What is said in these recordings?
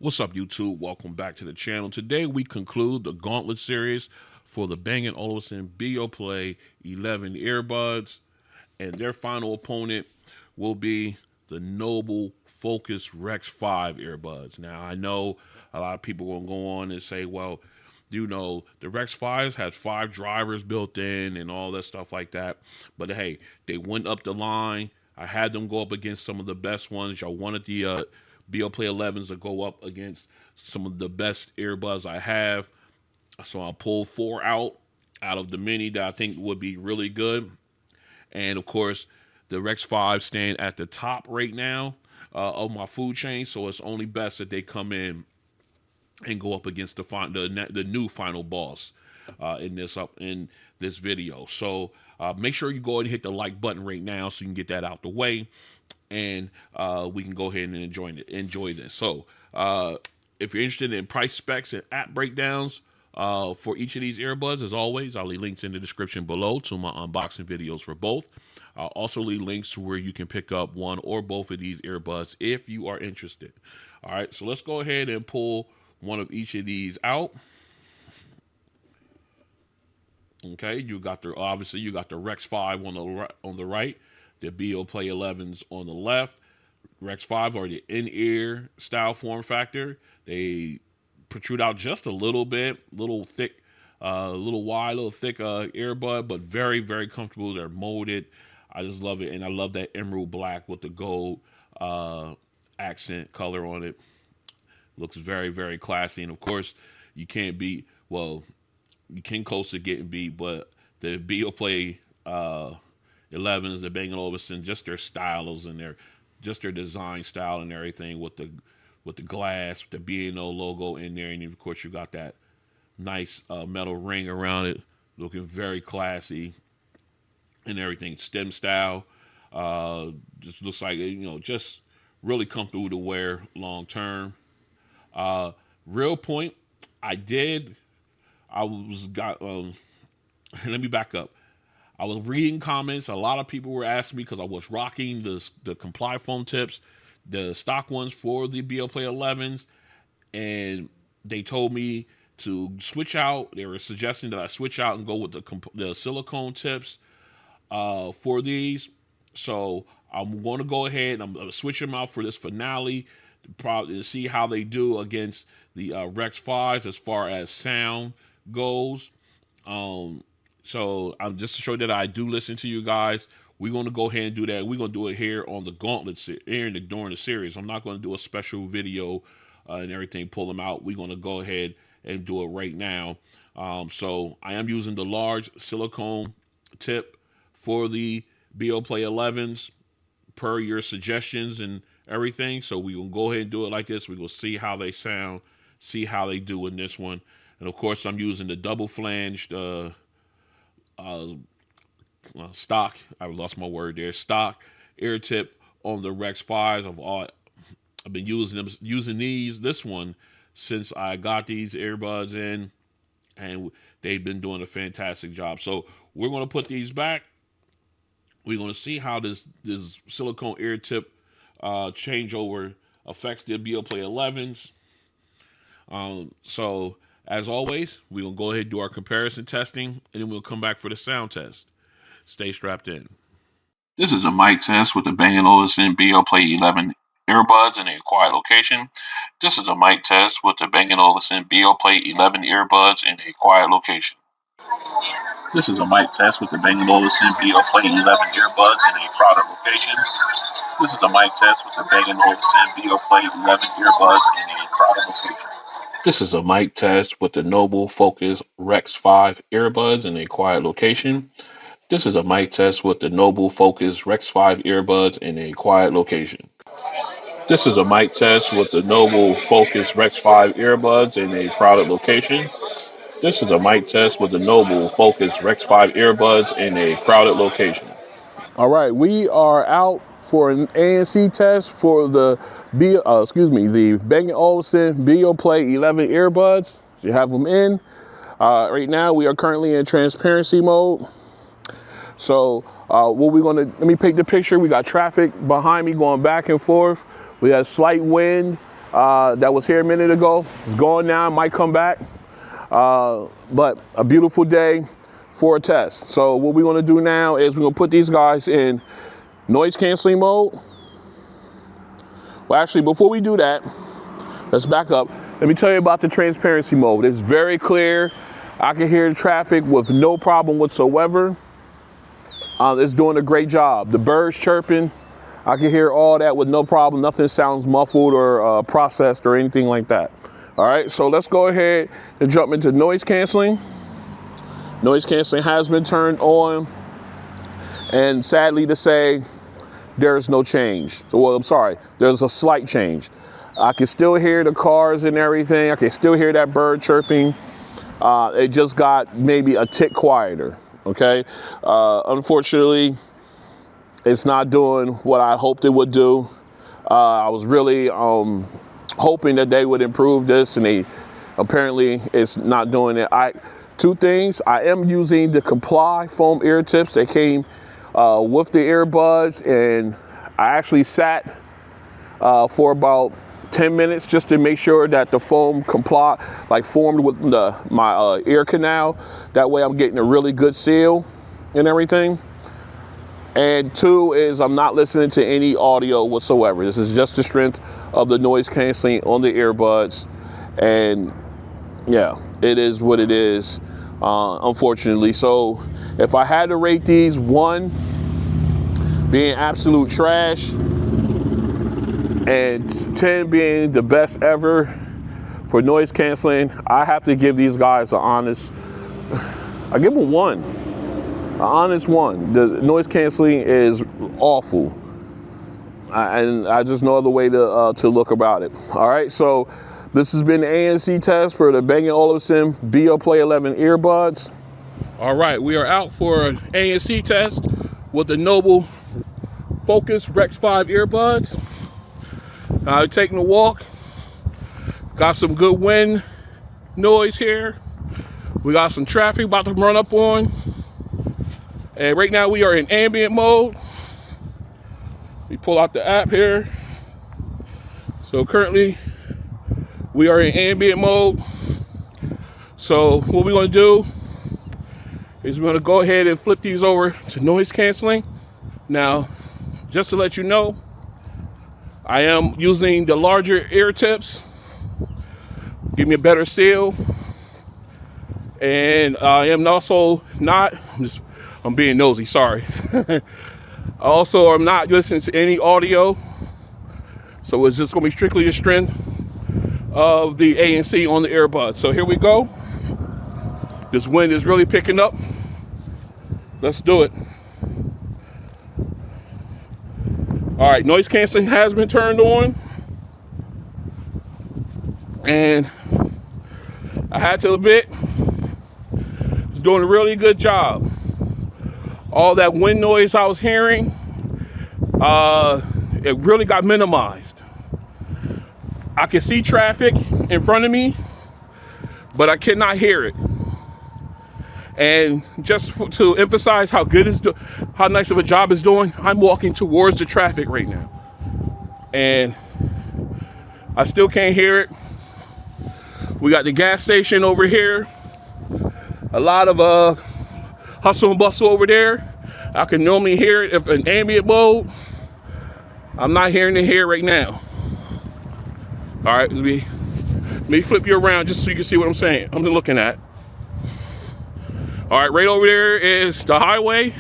What's up, YouTube? Welcome back to the channel. Today we conclude the Gauntlet Series for the Bang Olufsen Beoplay 11 earbuds, and their final opponent will be the Noble FoKus Rex5 earbuds. Now, I know a lot of people will go on and say, well, you know, the Rex5s has 5 drivers built in and all that stuff like that. But hey, they went up the line. I had them go up against some of the best ones. Y'all wanted the Beoplay 11s to go up against some of the best earbuds I have. So I'll pull 4 out of the mini that I think would be really good. And of course, the Rex5 stand at the top right now of my food chain. So it's only best that they come in and go up against the new final boss in this video. So make sure you go ahead and hit the like button right now so you can get that out the way, and we can go ahead and enjoy this. So if you're interested in price specs and app breakdowns for each of these earbuds, as always, I'll leave links in the description below to my unboxing videos for both. I'll also leave links to where you can pick up one or both of these earbuds if you are interested. All right, so let's go ahead and pull one of each of these out. Okay, you got the Rex5 on the right, the Beoplay 11s on the left. Rex5 are the in-ear style form factor. They protrude out just a little bit, little thick, little wide, little thick earbud, but very, very comfortable. They're molded. I just love it, and I love that emerald black with the gold accent color on it. Looks very, very classy, and of course, you can't beat. Well, you came close to getting beat, but the Beoplay 11s, the Bang Olufsen, just their styles and their design style and everything with the glass, with the B&O logo in there, and of course you got that nice metal ring around it, looking very classy and everything. Stem style, just looks like, you know, just really comfortable to wear long term. Real point, let me back up. I was reading comments. A lot of people were asking me because I was rocking the Comply foam tips, the stock ones for the Beoplay 11s, and they told me to switch out. They were suggesting that I switch out and go with the silicone tips for these. So I'm going to go ahead and I'm going to switch them out for this finale, probably to see how they do against the Rex5s as far as sound goes. So I'm just to show that I do listen to you guys. We're going to go ahead and do that. We're going to do it here on the Gauntlet during the series. I'm not going to do a special video and everything, pull them out. We're going to go ahead and do it right now. So I am using the large silicone tip for the Beoplay 11s per your suggestions and everything. So we're going to go ahead and do it like this. We're going to see how they sound, see how they do in this one. And of course, I'm using the double flanged stock. I lost my word there. Stock ear tip on the Rex5s. I've been using this one since I got these earbuds in, and they've been doing a fantastic job. So we're going to put these back. We're going to see how this silicone ear tip changeover affects the Beoplay 11s. So as always, we're going to go ahead and do our comparison testing, and then we'll come back for the sound test. Stay strapped in. This is a mic test with the Bang Olufsen Beoplay 11 earbuds in a quiet location. This is a mic test with the Bang Olufsen Beoplay 11 earbuds in a quiet location. This is a mic test with the Bang Olufsen Beoplay 11 earbuds in a crowded location. This is a mic test with the Bang Olufsen Beoplay 11 earbuds in a crowded location. This is a mic test with the Noble FoKus Rex5 earbuds in a quiet location. This is a mic test with the Noble FoKus Rex5 earbuds in a quiet location. This is a mic test with the Noble FoKus Rex5 earbuds in a crowded location. This is a mic test with the Noble FoKus Rex5 earbuds in a crowded location. All right, we are out for an ANC test for the Bang Olufsen Beoplay 11 earbuds. You have them in. Right now, we are currently in transparency mode. So what we're gonna, let me paint the picture. We got traffic behind me going back and forth. We got slight wind. that was here a minute ago. It's gone now, might come back. But a beautiful day for a test. So what we're gonna do now is we're gonna put these guys in noise canceling mode. Well, actually, before we do that, let's back up. Let me tell you about the transparency mode. It's very clear. I can hear the traffic with no problem whatsoever. It's doing a great job. The birds chirping, I can hear all that with no problem. Nothing sounds muffled or processed or anything like that. All right, so let's go ahead and jump into noise canceling. Noise canceling has been turned on, and sadly to say, there's no change. Well, I'm sorry, there's a slight change. I can still hear the cars and everything. I can still hear that bird chirping. It just got maybe a tick quieter, okay? Unfortunately, it's not doing what I hoped it would do. I was really hoping that they would improve this, and they apparently it's not doing it. Two things, I am using the Comply foam ear tips that came with the earbuds, and I actually sat for about 10 minutes just to make sure that the foam formed with my ear canal. That way I'm getting a really good seal and everything. And two is I'm not listening to any audio whatsoever. This is just the strength of the noise canceling on the earbuds. And yeah, it is what it is, unfortunately. So if I had to rate these, 1 being absolute trash and 10 being the best ever for noise canceling, I have to give these guys an honest, I give them 1. An honest 1. The noise canceling is awful, and I just no other way to look about it. All right, so this has been the ANC test for the Bang Olufsen Beoplay 11 earbuds. All right, we are out for an ANC test with the Noble FoKus Rex5 earbuds. Taking a walk. Got some good wind noise here. We got some traffic about to run up on. And right now we are in ambient mode. We pull out the app here. So currently we are in ambient mode. So what we're gonna do is we're gonna go ahead and flip these over to noise canceling. Now, just to let you know, I am using the larger ear tips. Give me a better seal. And I am also not, I'm being nosy, sorry. Also, I'm not listening to any audio. So it's just gonna be strictly the strength of the ANC on the earbuds. So here we go. This wind is really picking up. Let's do it. All right, noise canceling has been turned on. And I had to admit, it's doing a really good job. All that wind noise I was hearing, it really got minimized. I can see traffic in front of me, but I cannot hear it. And just to emphasize how nice of a job it's doing, I'm walking towards the traffic right now, and I still can't hear it. We got the gas station over here. A lot of hustle and bustle over there. I can normally hear it if in ambient mode. I'm not hearing it here right now. All right, let me flip you around just so you can see what I'm saying. I'm looking at. All right, right over there is the highway.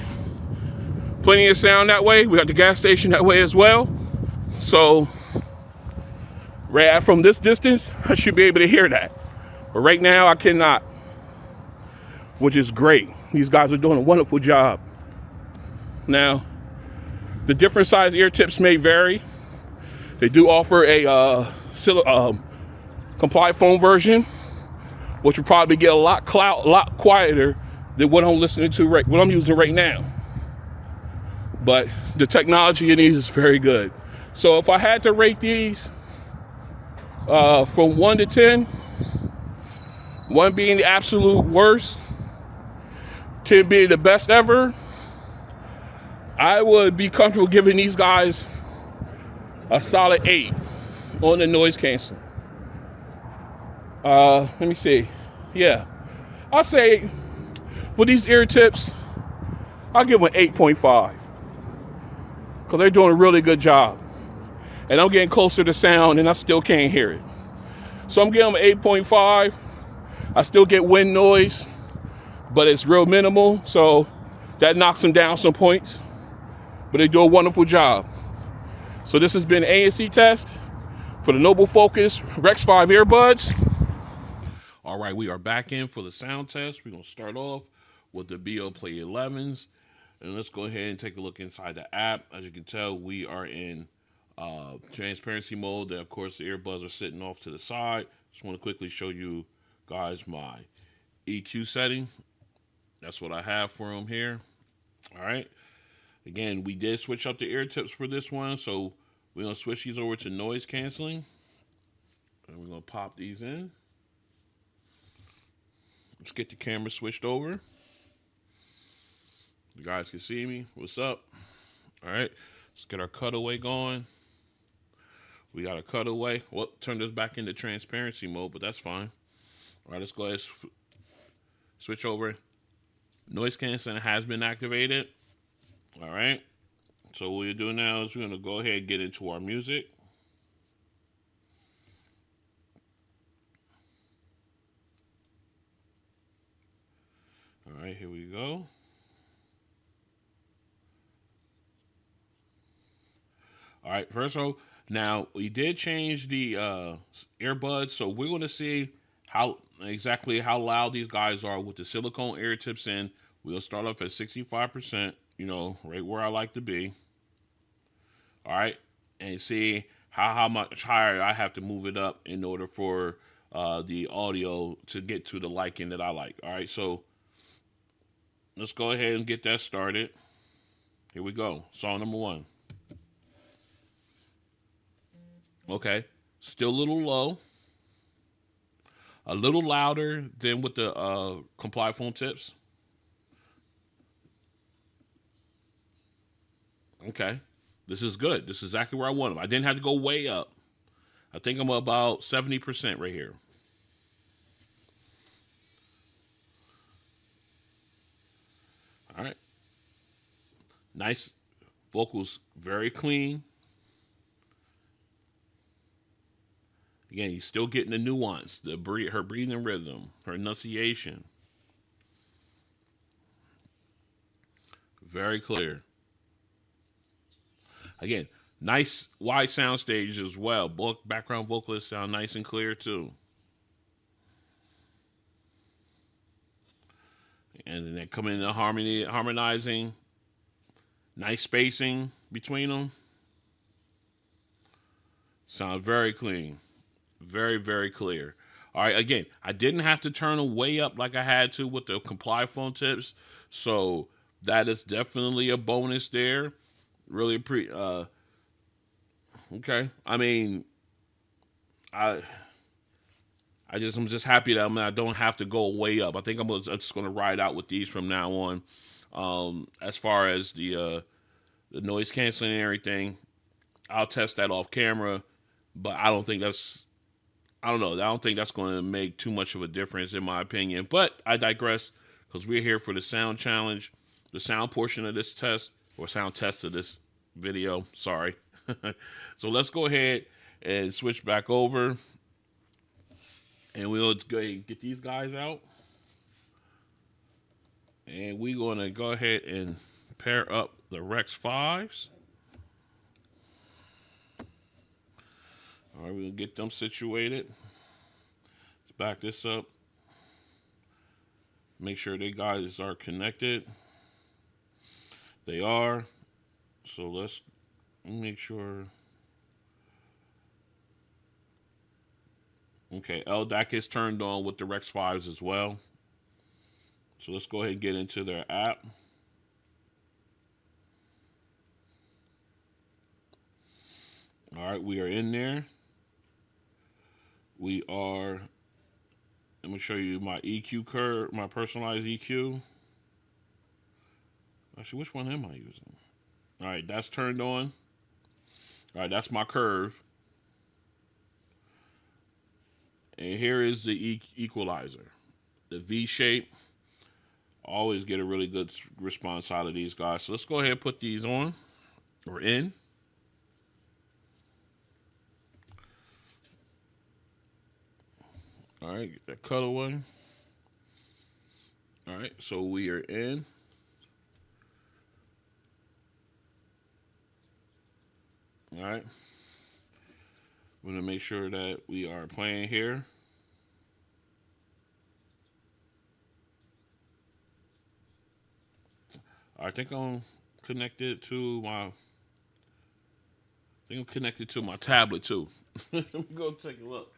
Plenty of sound that way. We got the gas station that way as well. So right from this distance, I should be able to hear that. But right now I cannot, which is great. These guys are doing a wonderful job. Now, the different size ear tips may vary. They do offer a Comply foam version, which will probably get a lot quieter than what I'm listening to what I'm using right now. But the technology in these is very good. So if I had to rate these from 1 to 10, 1 being the absolute worst, 10 being the best ever, I would be comfortable giving these guys a solid 8 on the noise canceling. Let me see. Yeah, I'll say with these ear tips, I'll give them an 8.5 because they're doing a really good job. And I'm getting closer to sound and I still can't hear it. So I'm giving them an 8.5. I still get wind noise, but it's real minimal. So that knocks them down some points, but they do a wonderful job. So this has been ANC Test for the Noble FoKus Rex5 Earbuds. All right, we are back in for the sound test. We're going to start off with the Beoplay 11s. And let's go ahead and take a look inside the app. As you can tell, we are in transparency mode. Of course, the earbuds are sitting off to the side. Just want to quickly show you guys my EQ setting. That's what I have for them here. All right. Again, we did switch up the ear tips for this one. So we're going to switch these over to noise canceling. And we're going to pop these in. Let's get the camera switched over. You guys can see me. What's up? All right. Let's get our cutaway going. We got a cutaway. Well, turn this back into transparency mode, but that's fine. All right, let's go ahead and switch over. Noise canceling has been activated. All right. So what we're doing now is we're going to go ahead and get into our music. All right, here we go. All right, first of all, now we did change the earbuds, so we're going to see exactly how loud these guys are with the silicone ear tips in. We'll start off at 65%, you know, right where I like to be. All right, and see how much higher I have to move it up in order for the audio to get to the liking that I like. All right, so let's go ahead and get that started. Here we go. Song number 1. Okay, still a little low. A little louder than with the comply phone tips. Okay, this is good. This is exactly where I want them. I didn't have to go way up. I think I'm about 70% right here. All right. Nice vocals, very clean. Again, you're still getting the nuance, her breathing rhythm, her enunciation. Very clear. Again, nice wide sound stage as well. Both background vocalists sound nice and clear too. And then they come into harmonizing. Nice spacing between them. Sounds very clean. Very, very clear. All right, again, I didn't have to turn them way up like I had to with the comply phone tips. So that is definitely a bonus there. Really okay. I mean, I'm just happy that I don't have to go way up. I think I'm just going to ride out with these from now on. As far as the noise canceling and everything, I'll test that off camera, but I don't think that's going to make too much of a difference in my opinion. But I digress because we're here for the sound challenge, the sound portion of this test, or sound test of this video. Sorry. So let's go ahead and switch back over. And we'll go ahead and get these guys out. And we're going to go ahead and pair up the Rex5s. All right, we're going to get them situated. Let's back this up. Make sure they guys are connected. They are. So let's make sure. Okay, LDAC is turned on with the Rex5s as well. So let's go ahead and get into their app. All right, we are in there. We are, let me show you my EQ curve, my personalized EQ. Actually, which one am I using? All right, that's turned on. All right, that's my curve. And here is the equalizer. The V shape. Always get a really good response out of these guys. So let's go ahead and put these on or in. All right, get that colorway. All right, so we are in. All right. We're going to make sure that we are playing here. I think I'm connected to my tablet too. Let me go take a look.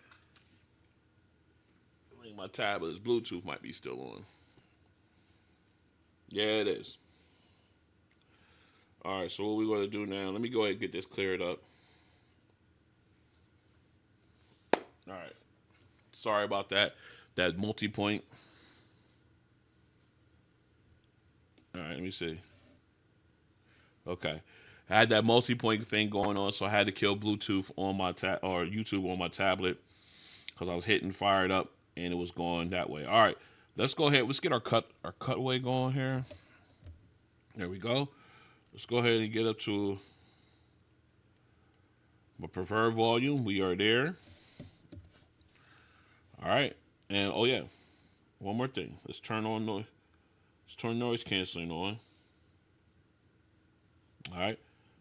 I think my tablet's Bluetooth might be still on. Yeah, it is. All right, so what we're going to do now, let me go ahead and get this cleared up. All right. Sorry about that. That multi-point. All right, let me see. Okay. I had that multi-point thing going on, so I had to kill Bluetooth on my or YouTube on my tablet because I was hitting fired up and it was going that way. All right, let's go ahead. Let's get our cutaway going here. There we go. Let's go ahead and get up to my preferred volume. We are there. All right, and oh yeah, one more thing. Let's turn on noise. Let's turn noise canceling on. All right.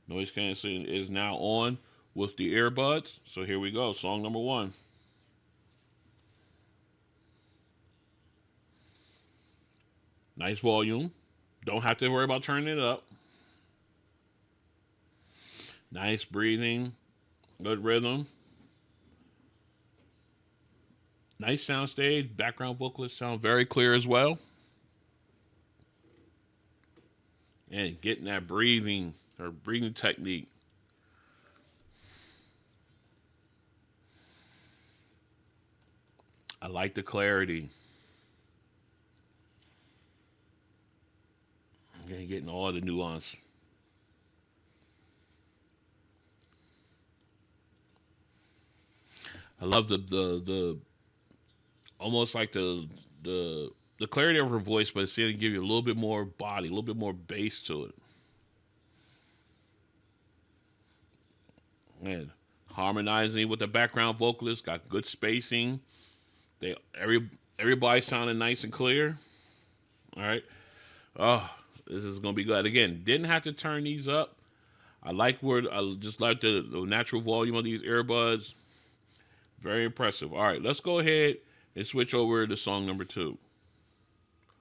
Noise canceling is now on with the earbuds. So here we go. Song number 1. Nice volume. Don't have to worry about turning it up. Nice breathing. Good rhythm. Nice soundstage. Background vocalists sound very clear as well. And getting that breathing technique. I like the clarity. And getting all the nuance. I love the almost like the clarity of her voice, but it's going to give you a little bit more body, a little bit more bass to it. And harmonizing with the background vocalist, got good spacing. Everybody sounding nice and clear. All right. Oh, this is gonna be good. Again, didn't have to turn these up. I just like the natural volume of these earbuds. Very impressive. All right, let's go ahead and switch over to song number 2.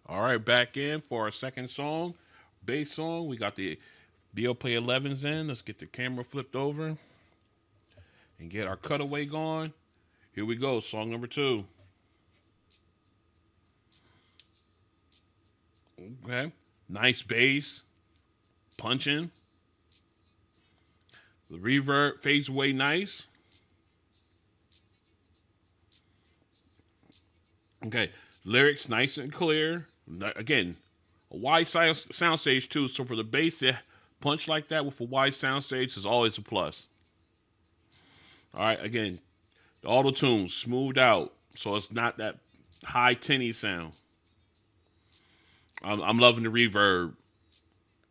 All right, back in for our second song, bass song. We got the Beoplay 11s in. Let's get the camera flipped over and get our cutaway going. Here we go, song number 2. Okay, nice bass, punching. The reverb fades away nice. Okay, lyrics nice and clear. Again, a wide soundstage too. So for the bass to punch like that with a wide soundstage is always a plus. All right, again, the auto tune smoothed out, so it's not that high tinny sound. I'm loving the reverb.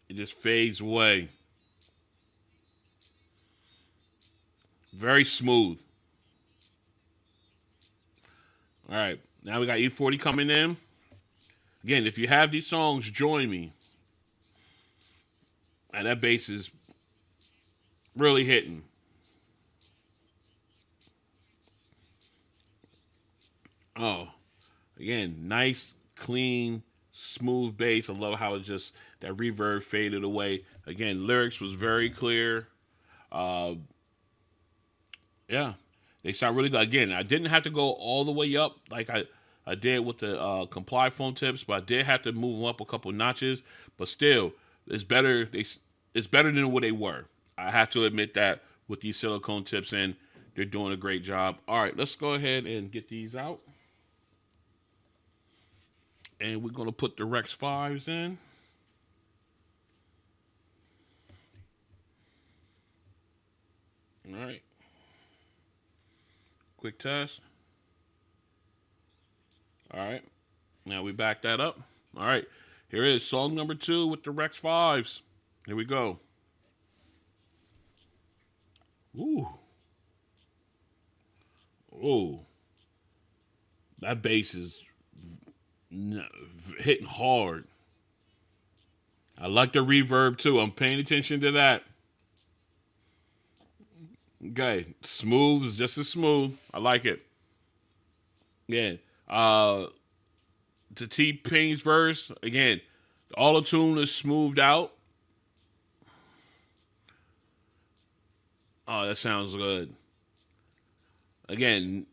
It just fades away. Very smooth. All right, now we got E40 coming in. Again, if you have these songs, join me. And that bass is really hitting. Oh, again, nice, clean, smooth bass. I love how it just, that reverb faded away. Again, lyrics was very clear. Yeah, they sound really good. Again, I didn't have to go all the way up like I did with the Comply phone tips, but I did have to move them up a couple notches. But still, it's better. It's better than what they were. I have to admit that with these silicone tips in, they're doing a great job. All right, let's go ahead and get these out. And we're going to put the Rex 5s in. All right. Quick test. All right. Now we back that up. All right. Here is song number 2 with the Rex 5s. Here we go. Ooh. Ooh. That bass is hitting hard. I like the reverb too. I'm paying attention to that. Okay. Smooth is just as smooth. I like it. Yeah. To T-Pain's verse, again, the auto-tune is smoothed out. Oh, that sounds good. Again,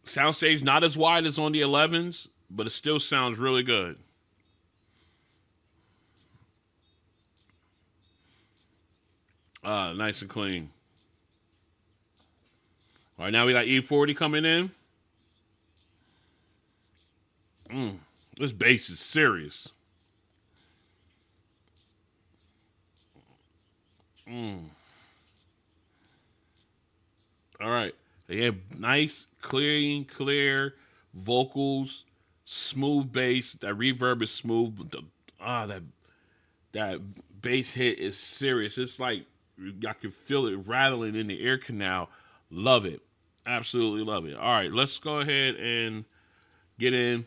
soundstage not as wide as on the 11s, but it still sounds really good. Nice and clean. All right, now we got E40 coming in. This bass is serious. All right. They have nice, clear vocals, smooth bass. That reverb is smooth. But that bass hit is serious. It's like I can feel it rattling in the ear canal. Love it. Absolutely love it. All right, let's go ahead and get in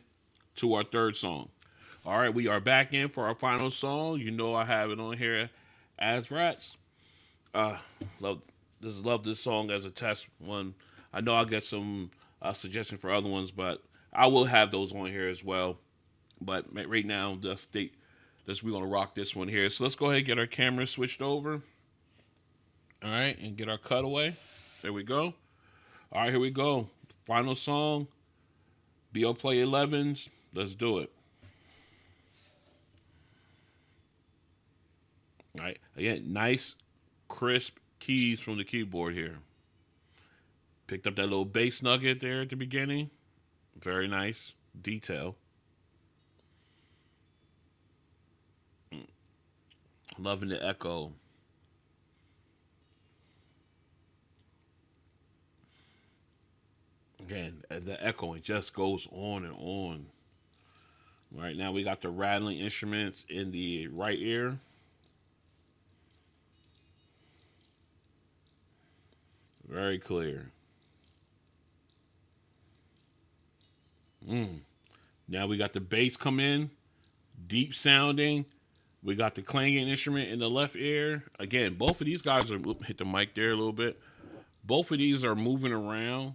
to our third song. All right, we are back in for our final song. You know I have it on here as Rats. Love this song as a test one. I know I'll get some suggestions for other ones, but I will have those on here as well. But right now, we're gonna rock this one here. So let's go ahead and get our camera switched over. All right, and get our cutaway. There we go. All right, here we go. Final song. Beoplay 11s. Let's do it. All right. Again, nice, crisp keys from the keyboard here. Picked up that little bass nugget there at the beginning. Very nice detail. Loving the echo. Again, as the echoing just goes on and on. Right now we got the rattling instruments in the right ear. Very clear. Now we got the bass come in, deep sounding. We got the clanging instrument in the left ear. Again, both of these guys are hit the mic there a little bit. Both of these are moving around,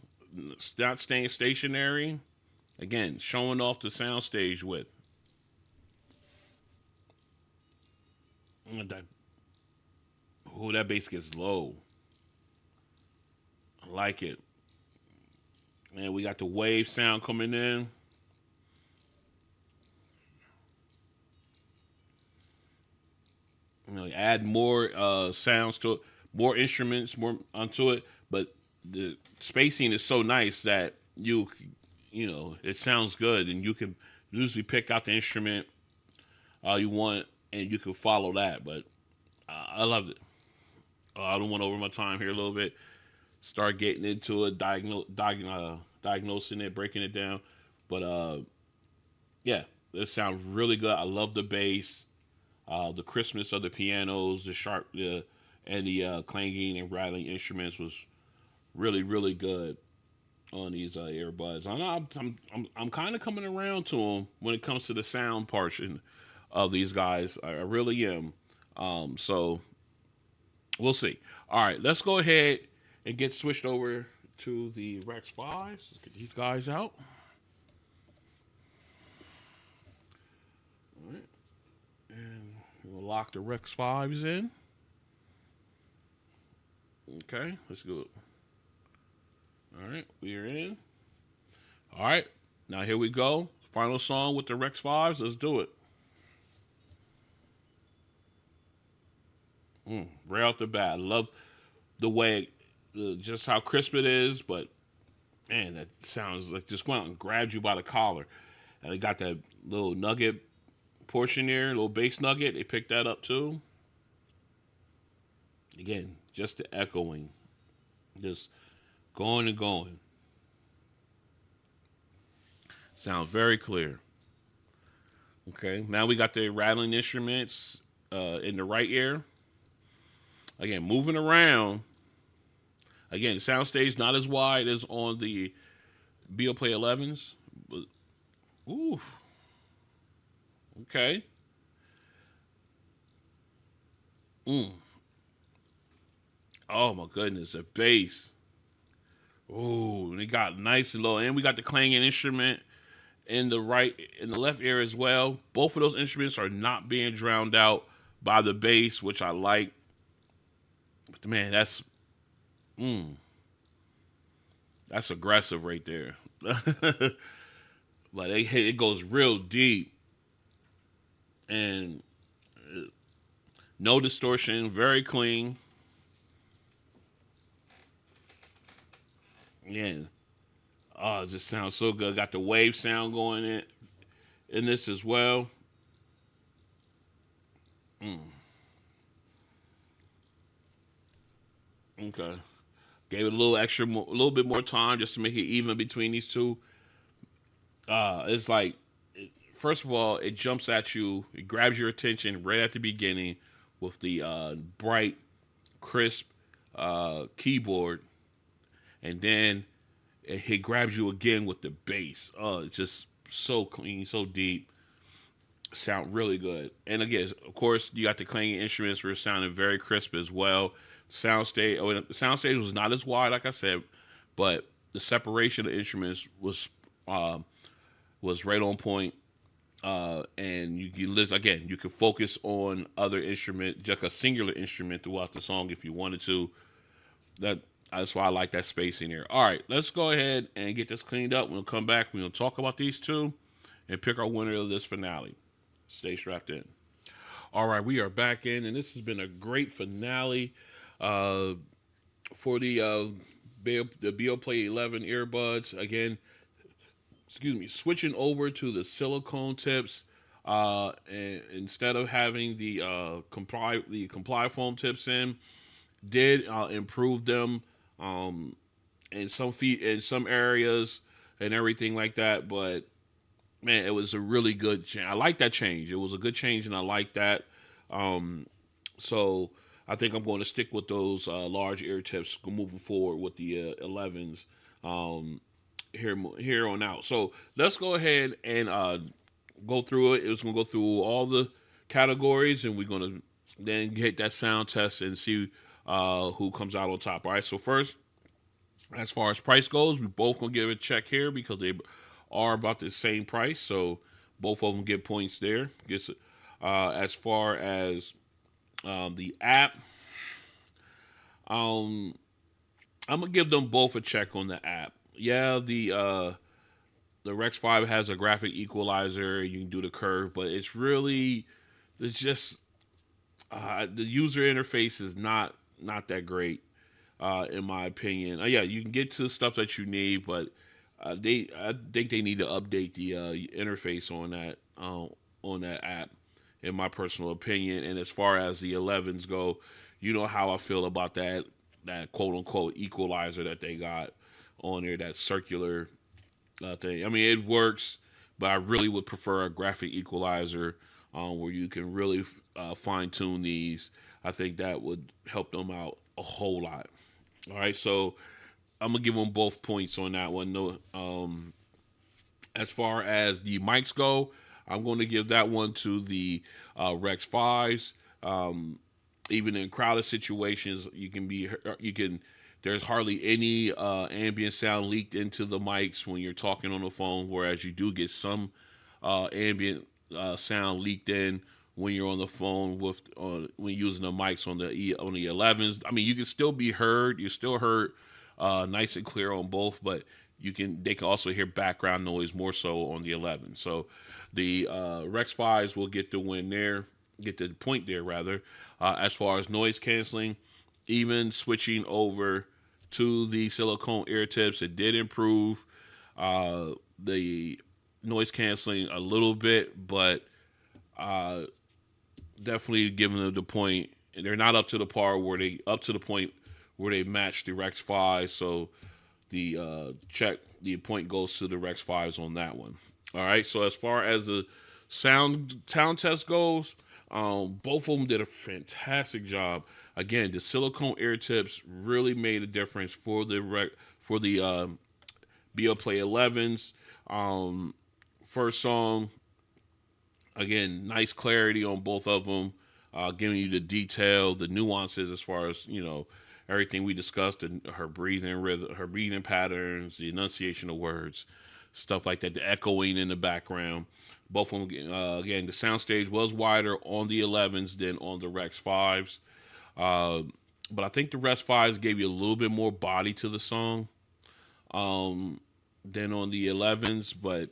not staying stationary. Again, showing off the sound stage width. That bass gets low. I like it. And we got the wave sound coming in. Add more sounds to it, more instruments, more onto it. But the spacing is so nice that it sounds good, and you can usually pick out the instrument you want, and you can follow that. But I loved it. I don't want to over my time here a little bit. Start getting into it, diagnosing it, breaking it down. But yeah, it sounds really good. I love the bass, the crispness of the pianos, the sharp, and the clanging and rattling instruments was really, really good on these earbuds. I'm kind of coming around to them when it comes to the sound portion of these guys. I really am. So we'll see. All right, let's go ahead and get switched over to the Rex 5s. Let's get these guys out. All right. And we'll lock the Rex 5s in. Okay, let's go. All right, we are in. All right, now here we go. Final song with the Rex 5s. Let's do it. Right off the bat, I love the way, just how crisp it is, but man, that sounds like just went out and grabbed you by the collar. And they got that little nugget portion there, little bass nugget. They picked that up too. Again, just the echoing, just going and going. Sounds very clear. Okay, now we got the rattling instruments in the right ear. Again, moving around. Again, the soundstage not as wide as on the Beoplay 11s. But, ooh, okay. Oh my goodness, the bass. Ooh, we got nice and low, and we got the clanging instrument in the left ear as well. Both of those instruments are not being drowned out by the bass, which I like. But man, that's aggressive right there. Like it goes real deep and no distortion, very clean. Yeah. Oh, it just sounds so good. Got the wave sound going in this as well. Okay. Gave it a little bit more time just to make it even between these two. It's like, first of all, it jumps at you. It grabs your attention right at the beginning with the bright, crisp keyboard, and then it grabs you again with the bass. Oh, it's just so clean, so deep. Sound really good. And again, of course, you got the clanging instruments were sounding very crisp as well. The soundstage was not as wide, like I said, but the separation of instruments was right on point. And you listen again. You can focus on other instrument, just a singular instrument throughout the song if you wanted to. That's why I like that space in here. All right, let's go ahead and get this cleaned up. We'll come back. We'll talk about these two and pick our winner of this finale. Stay strapped in. All right, we are back in, and this has been a great finale for the Beoplay 11 earbuds. Again, switching over to the silicone tips, and instead of having the comply foam tips in, did improve them in some areas and everything like that. But man, it was a really good change. I like that change. It was a good change, and I like that. So I think I'm going to stick with those large ear tips moving forward with the 11s here on out. So let's go ahead and go through it. It was going to go through all the categories, and we're going to then get that sound test and see who comes out on top. All right. So first, as far as price goes, we both going to give a check here because they are about the same price. So both of them get points there. As far as the app, I'm gonna give them both a check on the app. Yeah, the Rex5 has a graphic equalizer. You can do the curve, but it's just the user interface is not that great in my opinion. Yeah, you can get to the stuff that you need, but I think they need to update the interface on that app, in my personal opinion. And as far as the 11s go, you know how I feel about that quote unquote equalizer that they got on there, that circular thing. I mean, it works, but I really would prefer a graphic equalizer where you can really fine tune these. I think that would help them out a whole lot. All right, so I'm gonna give them both points on that one. No, as far as the mics go, I'm going to give that one to the Rex5s. Even in crowded situations, there's hardly any ambient sound leaked into the mics when you're talking on the phone, whereas you do get some ambient sound leaked in when you're on the phone when using the mics on the 11s. I mean, you can still be heard. You're still heard nice and clear on both, but they can also hear background noise more so on the 11. So the Rex5s will get the win there, get the point there rather. As far as noise canceling, even switching over to the silicone ear tips, it did improve the noise canceling a little bit, but definitely giving them the point. They're not up to the point where they match the Rex5. So the point goes to the Rex5s on that one. All right. So as far as the sound test goes, both of them did a fantastic job. Again, the silicone ear tips really made a difference for the Beoplay 11s. First song, again, nice clarity on both of them, giving you the detail, the nuances as far as everything we discussed, and her breathing rhythm, her breathing patterns, the enunciation of words, stuff like that, the echoing in the background. Both of them, again, the soundstage was wider on the 11s than on the Rex 5s. Uh, but I think the Rex 5s gave you a little bit more body to the song than on the 11s. But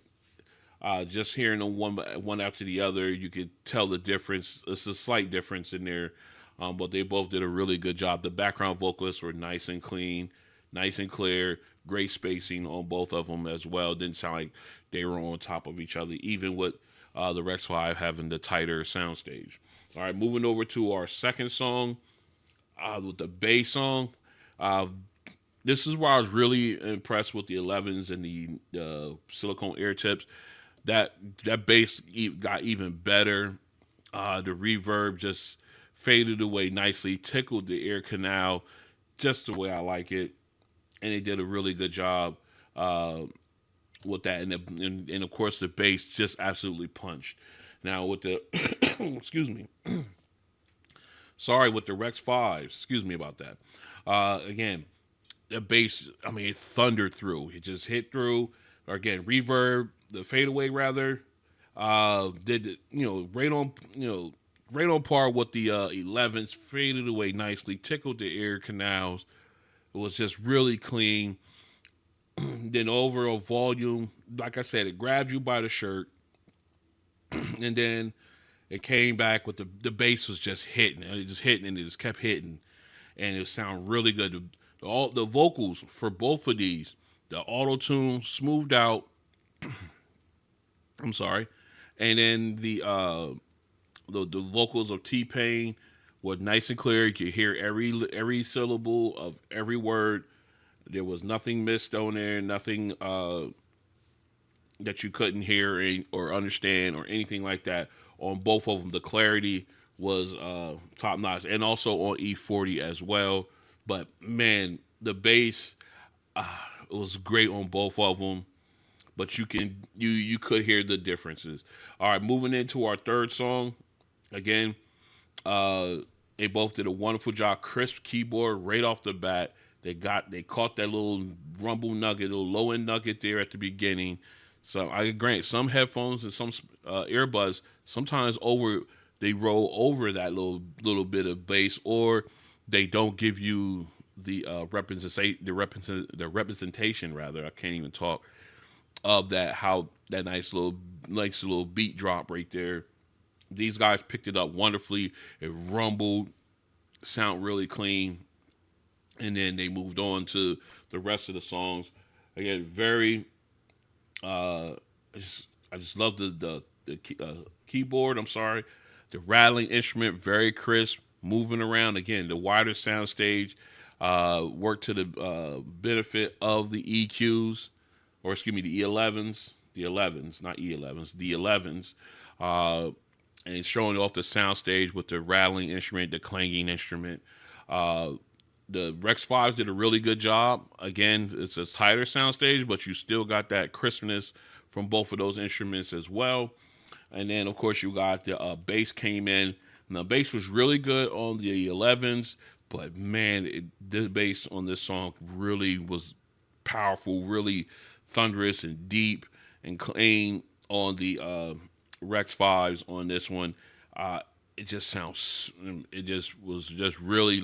just hearing them one after the other, you could tell the difference. It's a slight difference in there, but they both did a really good job. The background vocalists were nice and clean, nice and clear, great spacing on both of them as well. Didn't sound like they were on top of each other, even with the Rex 5 having the tighter soundstage. All right, moving over to our second song with the bass song. Uh, this is where I was really impressed with the 11s and the silicone ear tips. That bass got even better. The reverb just faded away nicely, tickled the ear canal just the way I like it, and they did a really good job with that. And of course, the bass just absolutely punched. Now with the excuse me, sorry, with the Rex 5s, excuse me about that. Again, the bass, I mean, it thundered through. It just hit through. Or again, reverb, the fadeaway rather, did right on par with the 11s, faded away nicely, tickled the ear canals. It was just really clean. Then overall volume, like I said, it grabbed you by the shirt, and then it came back with the bass was just hitting, and it just hitting, and it just kept hitting, and it sounded really good. All the vocals for both of these, the auto tune smoothed out. I'm sorry, and then the vocals of T-Pain were nice and clear. You could hear every syllable of every word. There was nothing missed on there, nothing that you couldn't hear or understand or anything like that. On both of them, the clarity was top notch, and also on E40 as well. But man, the bass it was great on both of them. But you could hear the differences. All right, moving into our third song. Again, they both did a wonderful job. Crisp keyboard right off the bat. They caught that little rumble nugget, little low end nugget there at the beginning. So I grant some headphones and some earbuds sometimes they roll over that little bit of bass, or they don't give you the representation rather. I can't even talk of that, how that nice little beat drop right there. These guys picked it up wonderfully. It rumbled, sound really clean, and then they moved on to the rest of the songs. Again, very. I just love the keyboard. I'm sorry, the rattling instrument, very crisp, moving around. Again, the wider sound stage worked to the benefit of the EQs, or excuse me, the E11s, not E11s, the 11s, and showing off the sound stage with the rattling instrument, the clanging instrument. The Rex 5s did a really good job. Again, it's a tighter sound stage, but you still got that crispness from both of those instruments as well. And then, of course, you got the bass came in. And the bass was really good on the 11s, but man, the bass on this song really was powerful, really thunderous and deep and clean on the Rex 5s on this one. It just was just really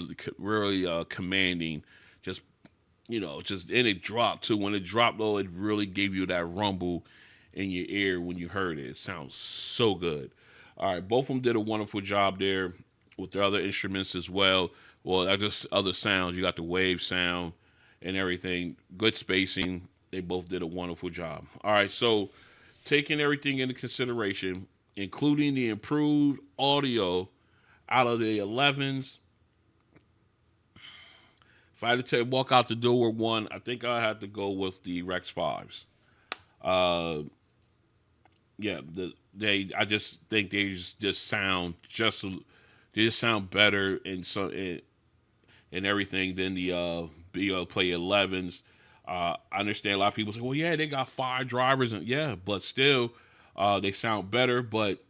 commanding. Just, and it dropped too. When it dropped though, it really gave you that rumble in your ear when you heard it. It sounds so good. All right, both of them did a wonderful job there with their other instruments as well. Well, just other sounds. You got the wave sound and everything. Good spacing. They both did a wonderful job. All right, so taking everything into consideration, including the improved audio out of the 11s, if I had to walk out the door with one, I think I had to go with the Rex 5s. yeah, I just think they just sound better and everything than the Beoplay 11s. I understand a lot of people say, well, yeah, they got 5 drivers, and yeah, but still, they sound better. But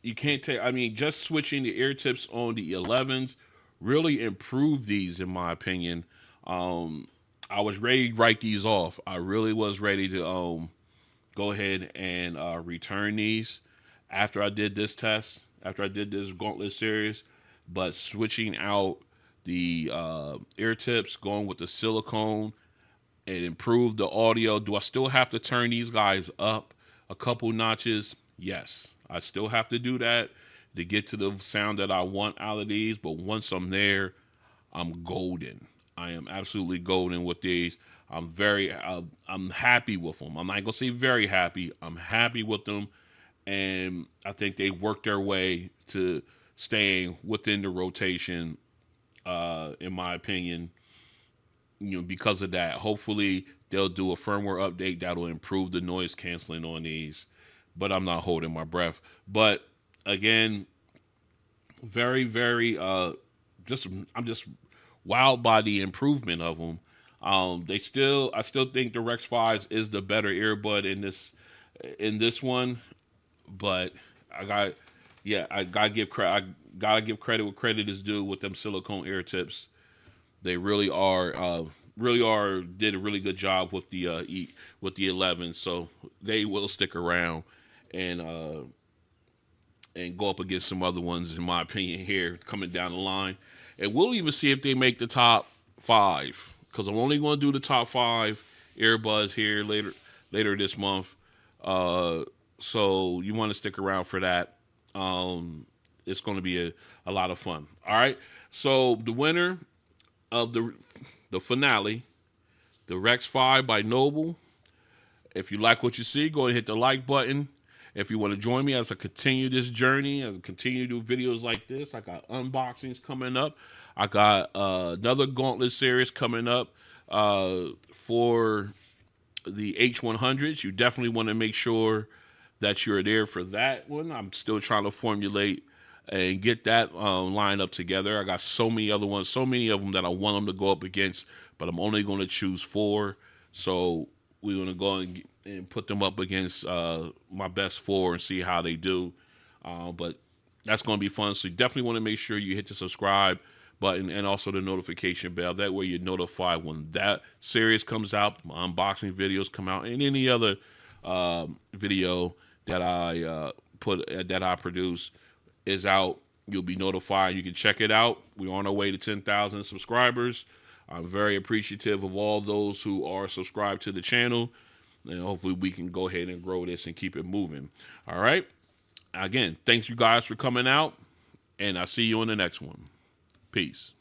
you can't take. I mean, just switching the ear tips on the 11s really improved these, in my opinion. I was ready to write these off. I really was ready to go ahead and return these after I did this test, after I did this Gauntlet Series. But switching out the ear tips, going with the silicone, it improved the audio. Do I still have to turn these guys up a couple notches? Yes, I still have to do that to get to the sound that I want out of these. But once I'm there, I'm golden. I am absolutely golden with these. I'm happy with them. I'm not gonna say very happy. I'm happy with them, and I think they worked their way to staying within the rotation. In my opinion, because of that. Hopefully, they'll do a firmware update that'll improve the noise canceling on these. But I'm not holding my breath. But again, very, very, I'm just wowed by the improvement of them. I still think the Rex 5s is the better earbud in this one, but I gotta give credit. I gotta give credit where credit is due with them silicone ear tips. They really are did a really good job with the 11, so they will stick around and go up against some other ones, in my opinion, here coming down the line. And we'll even see if they make the top 5, because I'm only going to do the top 5 earbuds here later this month. So you want to stick around for that. It's going to be a lot of fun. All right. So the winner of the finale, the Rex 5 by Noble. If you like what you see, go ahead and hit the like button. If you want to join me as I continue this journey and continue to do videos like this, I got unboxings coming up. I got another Gauntlet Series coming up for the H100s. You definitely want to make sure that you're there for that one. I'm still trying to formulate and get that lined up together. I got so many other ones, so many of them that I want them to go up against, but I'm only going to choose 4. So we're going to go and put them up against my best 4 and see how they do. But that's going to be fun. So you definitely want to make sure you hit the subscribe button and also the notification bell. That way you're notified when that series comes out, my unboxing videos come out, and any other video that I produce is out. You'll be notified. You can check it out. We're on our way to 10,000 subscribers. I'm very appreciative of all those who are subscribed to the channel. And hopefully we can go ahead and grow this and keep it moving. All right. Again, thanks you guys for coming out. And I'll see you in the next one. Peace.